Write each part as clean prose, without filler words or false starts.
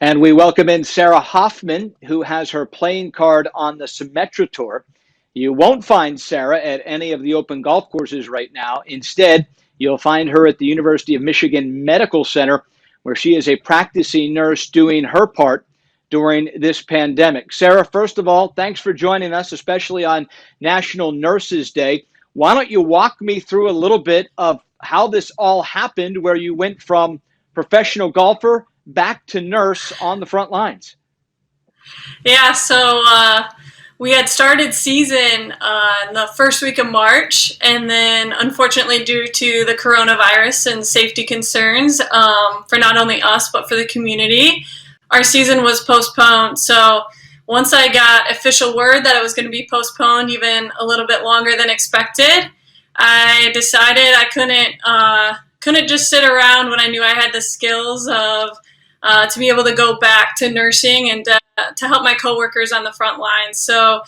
And we welcome in Sarah Hoffman, who has her playing card on the Symetra Tour. You won't find Sarah at any of the open golf courses right now. Instead, you'll find her at the University of Michigan Medical Center, where she is a practicing nurse doing her part during this pandemic. Sarah, first of all, thanks for joining us, especially on National Nurses Day. Why don't you walk me through a little bit of how this all happened, where you went from professional golfer back to nurse on the front lines? Yeah, so we had started season in the first week of March, and then unfortunately, due to the coronavirus and safety concerns for not only us but for the community, our season was postponed. So once I got official word that it was going to be postponed even a little bit longer than expected, I decided I couldn't just sit around when I knew I had the skills of to be able to go back to nursing and to help my coworkers on the front lines. So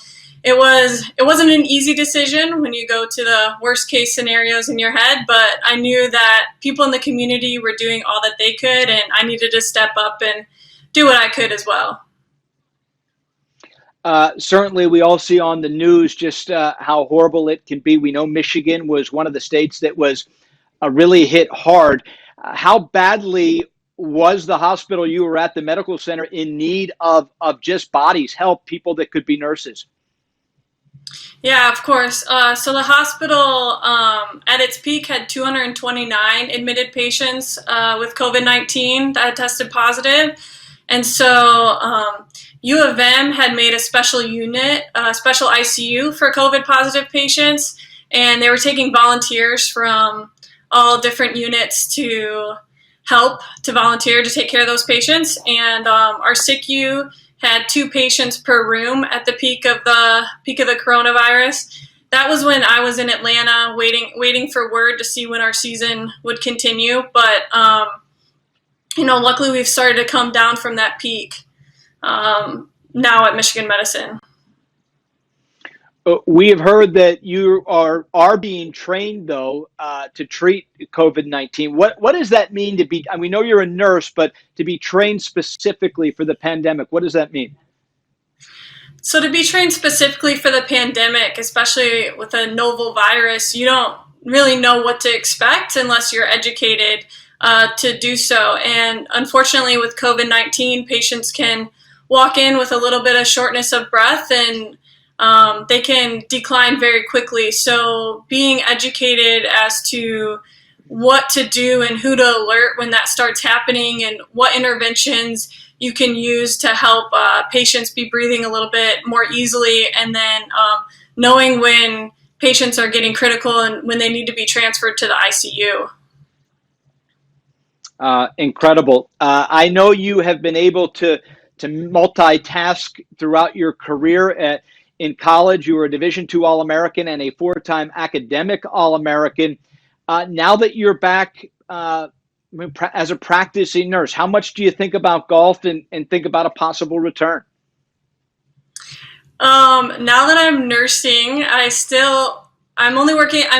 it wasn't an easy decision when you go to the worst case scenarios in your head, but I knew that people in the community were doing all that they could, and I needed to step up and do what I could as well. Certainly, we all see on the news just how horrible it can be. We know Michigan was one of the states that was really hit hard. How badly was the hospital you were at, the medical center, in need of just bodies, help, people that could be nurses? Yeah, of course. So the hospital at its peak had 229 admitted patients with COVID-19 that had tested positive. And so U of M had made a special unit, a special ICU for COVID positive patients, and they were taking volunteers from all different units to help to volunteer to take care of those patients. And our SICU had 2 patients per room at the peak of the coronavirus. That was when I was in Atlanta waiting for word to see when our season would continue. But luckily we've started to come down from that peak now at Michigan Medicine. We have heard that you are being trained, though, to treat COVID-19. What does that mean to be? We know you're a nurse, but to be trained specifically for the pandemic, what does that mean? So to be trained specifically for the pandemic, especially with a novel virus, you don't really know what to expect unless you're educated to do so. And unfortunately, with COVID-19, patients can walk in with a little bit of shortness of breath, and they can decline very quickly. So being educated as to what to do and who to alert when that starts happening, and what interventions you can use to help patients be breathing a little bit more easily, and then knowing when patients are getting critical and when they need to be transferred to the ICU. Incredible. I know you have been able to multitask throughout your career. In college, you were a Division II All-American and a 4-time academic All-American. Now that you're back as a practicing nurse, how much do you think about golf and think about a possible return? Now that I'm nursing, I'm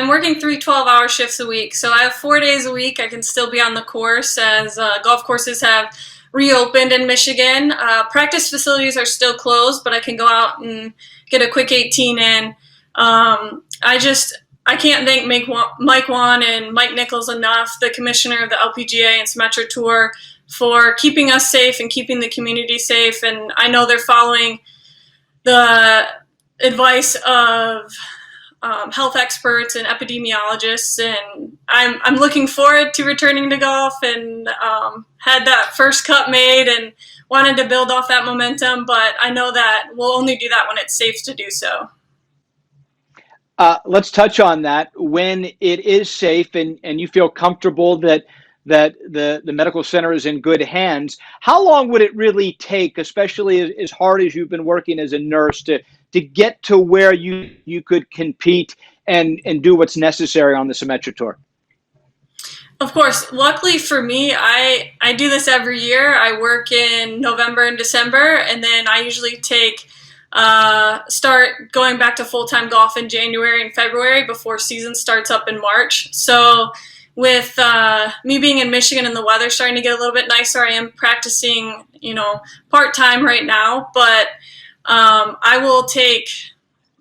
working 3 12-hour shifts a week. So I have 4 days a week. I can still be on the course as golf courses have reopened in Michigan. Practice facilities are still closed, but I can go out and get a quick 18 in. I can't thank Mike Wan and Mike Nichols enough, the commissioner of the LPGA and Symetra Tour, for keeping us safe and keeping the community safe. And I know they're following the advice of health experts and epidemiologists, and I'm looking forward to returning to golf, and had that first cut made and wanted to build off that momentum, but I know that we'll only do that when it's safe to do so. Let's touch on that. When it is safe and you feel comfortable that the medical center is in good hands, how long would it really take, especially as hard as you've been working as a nurse, to get to where you could compete and do what's necessary on the Symetra Tour? Of course, luckily for me, I do this every year. I work in November and December, and then I usually start going back to full-time golf in January and February before season starts up in March. So with me being in Michigan and the weather starting to get a little bit nicer, I am practicing, part-time right now, but I will take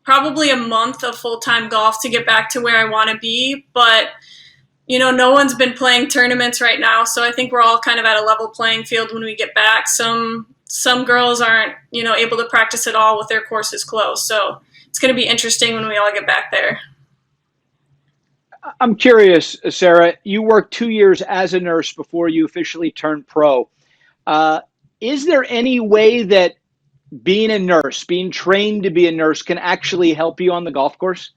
probably a month of full-time golf to get back to where I want to be. But, no one's been playing tournaments right now, so I think we're all kind of at a level playing field when we get back. Some girls aren't, able to practice at all with their courses closed. So it's going to be interesting when we all get back there. I'm curious, Sarah, you worked 2 years as a nurse before you officially turned pro. Uh, is there any way that being a nurse, being trained to be a nurse, can actually help you on the golf course?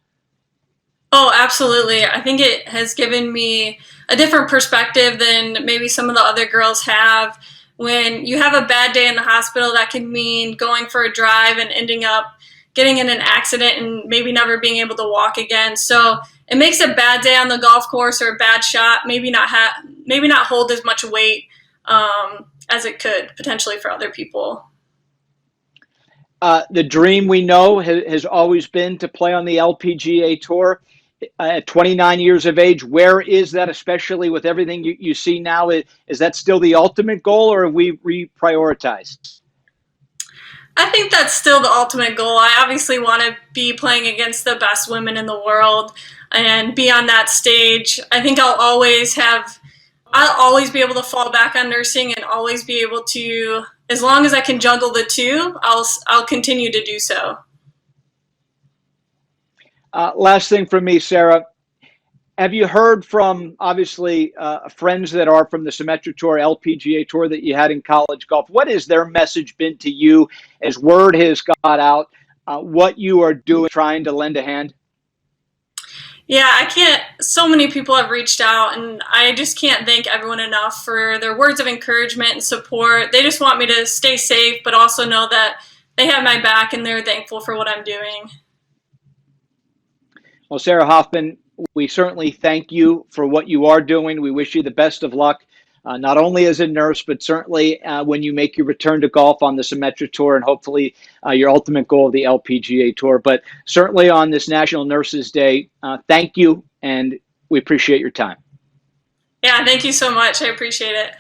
Oh, absolutely. I think it has given me a different perspective than maybe some of the other girls have. When you have a bad day in the hospital, that can mean going for a drive and ending up getting in an accident and maybe never being able to walk again. So it makes a bad day on the golf course or a bad shot maybe not hold as much weight as it could potentially for other people. The dream we know has always been to play on the LPGA Tour. At 29 years of age, where is that, especially with everything you see now? Is that still the ultimate goal, or have we reprioritized? I think that's still the ultimate goal. I obviously want to be playing against the best women in the world and be on that stage. I think I'll always be able to fall back on nursing and always be able to, as long as I can juggle the two, I'll continue to do so. Last thing from me, Sarah. Have you heard from, obviously, friends that are from the Symetra Tour, LPGA Tour that you had in college golf? What has their message been to you as word has got out, what you are doing, trying to lend a hand? Yeah, I can't. So many people have reached out, and I just can't thank everyone enough for their words of encouragement and support. They just want me to stay safe, but also know that they have my back and they're thankful for what I'm doing. Well, Sarah Hoffman, we certainly thank you for what you are doing. We wish you the best of luck, not only as a nurse, but certainly when you make your return to golf on the Symetra Tour and hopefully your ultimate goal of the LPGA Tour. But certainly on this National Nurses Day, thank you, and we appreciate your time. Yeah, thank you so much. I appreciate it.